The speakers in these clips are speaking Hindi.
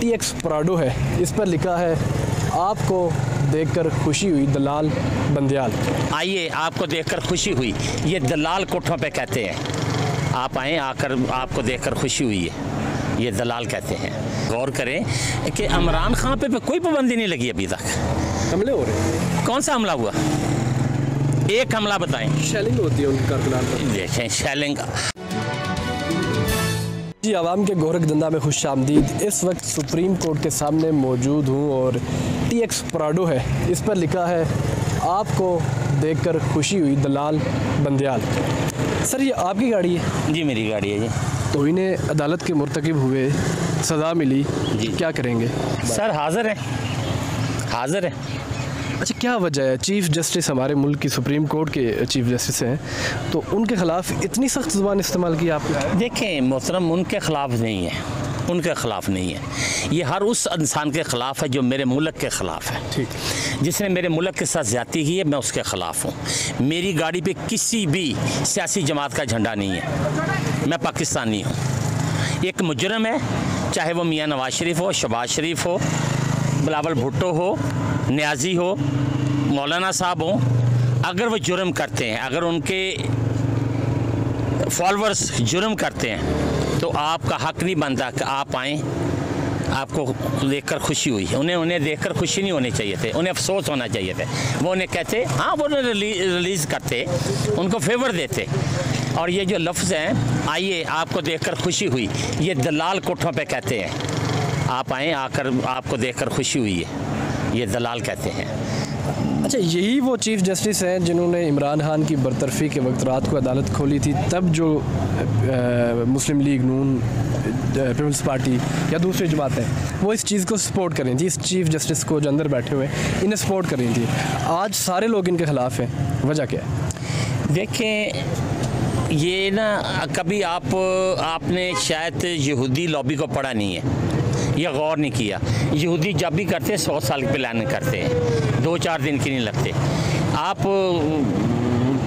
TX प्राडो है, इस पर लिखा है आपको देखकर खुशी हुई दलाल बंदियाल। आइए, आपको देखकर खुशी हुई, ये दलाल कोठों पे कहते हैं। आप आए, आकर आपको देखकर खुशी हुई है, ये दलाल कहते हैं। गौर करें कि इमरान खान पे कोई पाबंदी नहीं लगी अभी तक। हमले हो रहे हैं, कौन सा हमला हुआ? एक हमला बताएं। शेलिंग होती है उनकी कारकुनान पर। देखें शेलिंग। जी, आवाम के गोरख धंधा में खुश आमदीद। इस वक्त सुप्रीम कोर्ट के सामने मौजूद हूँ और TX प्राडो है, इस पर लिखा है आपको देखकर खुशी हुई दलाल बंदियाल। सर, ये आपकी गाड़ी है? जी, मेरी गाड़ी है जी। तो इन्हें अदालत के मुर्तकिब हुए, सज़ा मिली जी, क्या करेंगे? सर हाज़िर है, हाज़िर है। अच्छा, क्या वजह है? चीफ़ जस्टिस हमारे मुल्क की सुप्रीम कोर्ट के चीफ़ जस्टिस हैं, तो उनके ख़िलाफ़ इतनी सख्त ज़ुबान इस्तेमाल की आपने? देखें मोहतरम, उनके ख़िलाफ़ नहीं है, उनके ख़िलाफ़ नहीं है, ये हर उस इंसान के ख़िलाफ़ है जो मेरे मुल्क के ख़िलाफ़ है। ठीक, जिसने मेरे मुल्क के साथ ज़्यादती की है, मैं उसके ख़िलाफ़ हूँ। मेरी गाड़ी पे किसी भी सियासी जमात का झंडा नहीं है, मैं पाकिस्तानी हूँ। एक मुजरम है, चाहे वो मियाँ नवाज शरीफ हो, शहबाज शरीफ हो, बिलावल भुट्टो हो, नियाज़ी हो, मौलाना साहब हो, अगर वो जुर्म करते हैं, अगर उनके फॉलोअर्स जुर्म करते हैं, तो आपका हक़ नहीं बनता कि आप आएँ, आपको देखकर खुशी हुई। उन्हें देखकर खुशी नहीं होनी चाहिए थे, उन्हें अफसोस होना चाहिए थे। वो उन्हें कहते, हाँ वो उन्हें रिलीज़ करते, उनको फेवर देते। और ये जो लफ्ज़ हैं, आइए आपको देखकर खुशी हुई, ये दलाल कोठों पे कहते हैं। आप आएँ, आकर आपको देखकर खुशी हुई है, ये दलाल कहते हैं। अच्छा, यही वो चीफ़ जस्टिस हैं जिन्होंने इमरान खान की बरतरफ़ी के वक्त रात को अदालत खोली थी, तब जो मुस्लिम लीग नून, पीपल्स पार्टी या दूसरी जमातें, वो इस चीज़ को सपोर्ट कर रही थी, इस चीफ़ जस्टिस को जो अंदर बैठे हुए इन्हें सपोर्ट कर रही थी। आज सारे लोग इनके ख़िलाफ़ हैं, वजह क्या है? देखें, ये ना कभी आपने शायद यहूदी लॉबी को पढ़ा नहीं है, यह गौर नहीं किया। यहूदी जब भी करते हैं 100 साल की प्लानिंग करते हैं, 2-4 दिन की नहीं लगते। आप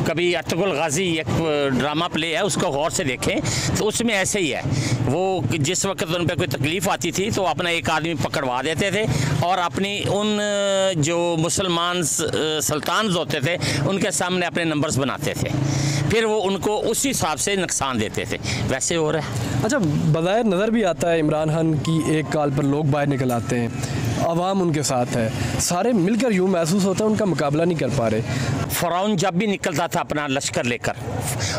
कभी अर्तुगरुल गाजी एक ड्रामा प्ले है, उसको गौर से देखें तो उसमें ऐसे ही है। वो जिस वक्त उन पर कोई तकलीफ़ आती थी तो अपना एक आदमी पकड़वा देते थे और अपनी उन जो मुसलमान सुल्तान होते थे उनके सामने अपने नंबर्स बनाते थे, फिर वो उनको उसी हिसाब से नुकसान देते थे। वैसे हो रहा है। अच्छा, बज़ाहिर नज़र भी आता है इमरान खान की एक कॉल पर लोग बाहर निकल आते हैं, अवाम उनके साथ है, सारे मिलकर यूँ महसूस होता है उनका मुकाबला नहीं कर पा रहे। फ़िरौन जब भी निकलता था अपना लश्कर लेकर,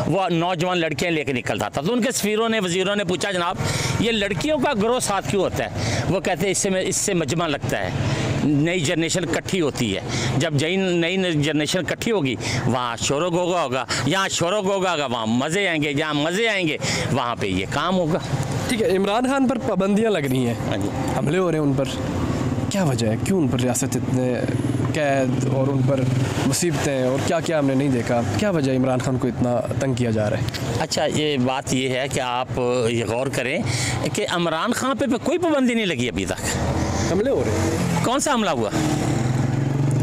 वो नौजवान लड़कियां लेकर निकलता था, तो उनके सफ़ीरों ने, वज़ीरों ने पूछा, जनाब ये लड़कियों का ग्रोह साथ क्यों होता है? वो कहते हैं इससे मजमा लगता है, नई जनरेशन इकट्ठी होती है। जब नई जनरेशन इकट्ठी होगी, वहाँ शोर गोगा होगा, यहाँ शोर गोगा होगा, वहाँ मज़े आएंगे, जहाँ मज़े आएंगे वहाँ पे ये काम होगा। ठीक है, इमरान खान पर पाबंदियाँ लग रही हैं, हमले हो रहे हैं उन पर, क्या वजह है? क्यों उन पर रियासत इतने कैद और उन पर मुसीबतें और क्या क्या हमने नहीं देखा? क्या वजह इमरान खान को इतना तंग किया जा रहा है? अच्छा, ये बात ये है कि आप ये गौर करें कि इमरान खान पे कोई पाबंदी नहीं लगी अभी तक। हमले हो रहे हैं, कौन सा हमला हुआ?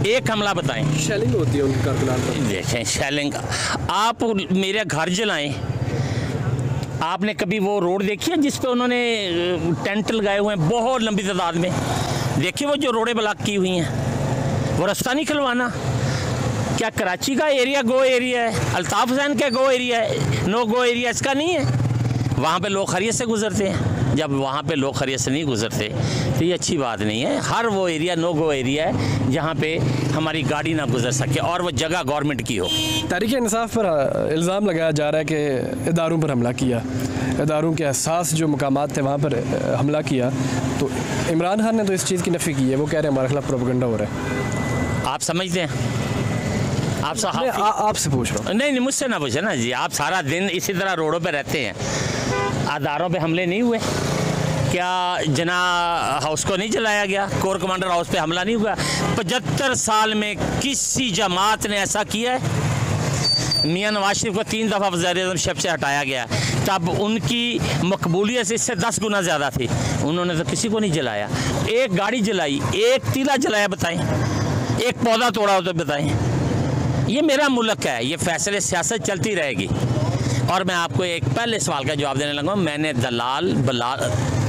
एक हमला बताएं। शेलिंग होती है उनकी कारकुनान पर। देखें शेलिंग, आप मेरे घर जलाएं। आपने कभी वो रोड देखी है जिस पे उन्होंने टेंट लगाए हुए हैं बहुत लंबी तादाद में? देखिए वो जो रोडें ब्लॉक की हुई हैं, वो रास्ता नहीं खुलवाना। क्या कराची का एरिया गो एरिया है? अल्ताफ़ हुसैन का गो एरिया है? नो गो एरिया इसका नहीं है। वहाँ पे लोग खैरियत से गुजरते हैं। जब वहाँ पे लोग खैरियत से नहीं गुजरते तो ये अच्छी बात नहीं है। हर वो एरिया नो गो एरिया है जहाँ पे हमारी गाड़ी ना गुजर सके और वो जगह गवर्नमेंट की हो। तहरीक इंसाफ पर इल्ज़ाम लगाया जा रहा है कि इदारों पर हमला किया, इदारों के हसास जो मकामात थे वहाँ पर हमला किया। तो इमरान खान ने तो इस चीज़ की नफ़ी की है, वो कह रहे हैं हमारे खिलाफ प्रोपेगेंडा हो रहा है। आप समझते हैं? आपसे पूछ रहा हूँ। नहीं, मुझसे ना पूछे ना जी। आप सारा दिन इसी तरह रोडों पे रहते हैं, अदारों पे हमले नहीं हुए क्या? जना हाउस को नहीं जलाया गया? कोर कमांडर हाउस पे हमला नहीं हुआ? 75 साल में किसी जमात ने ऐसा किया है? मियाँ नवाज शरीफ को 3 दफ़ा वज़ीर-ए-आज़म से हटाया गया, तब उनकी मकबूलियत से इससे 10 गुना ज़्यादा थी। उन्होंने तो किसी को नहीं जलाया। एक गाड़ी जलाई, एक तीला जलाया बताएं, एक पौधा तोड़ा हो तो बताएं। ये मेरा मुल्क है, ये फैसले सियासत चलती रहेगी। और मैं आपको एक पहले सवाल का जवाब देने लगा, मैंने दलाल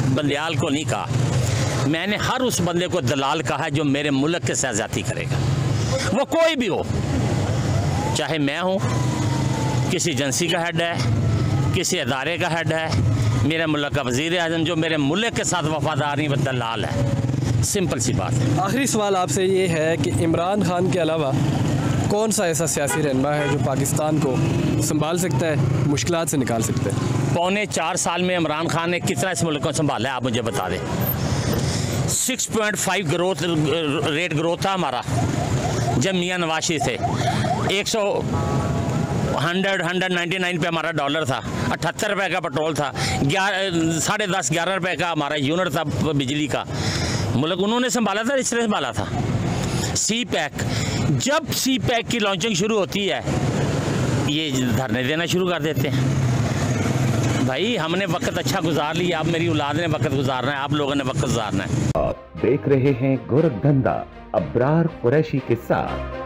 बंदियाल को नहीं कहा, मैंने हर उस बंदे को दलाल कहा है जो मेरे मुल्क के साथ ज्यादती करेगा, वो कोई भी हो, चाहे मैं हूँ, किसी एजेंसी का हेड है, किसी अदारे का हेड है, मेरे मुल्क का वज़ीर आज़म जो मेरे मुल्क के साथ वफादार नहीं, वो दलाल है। सिंपल सी बात है। आखिरी सवाल आपसे ये है कि इमरान खान के अलावा कौन सा ऐसा सियासी रहनुमा है जो पाकिस्तान को संभाल सकता है, मुश्किलात से निकाल सकता है? पौने 4 साल में इमरान खान ने कितना इस मुल्क को संभाला है, आप मुझे बता दें। 6.5 रेट ग्रोथ था हमारा जब मियाँ नवाज शरीफ थे। 199 पे हमारा डॉलर था, 78 रुपये का पेट्रोल था, 10.5-11 रुपये का हमारा यूनिट था बिजली का। मुल्क उन्होंने संभाला था, इस तरह संभाला था। सी पैक, जब सी पैक की लॉन्चिंग शुरू होती है ये धरने देना शुरू कर देते हैं। भाई हमने वक्त अच्छा गुजार लिया, अब मेरी औलाद ने वक्त गुजारना है, आप लोगों ने वक्त गुजारना है। आप देख रहे हैं गोरखधंधा अब्रार कुरैशी के साथ।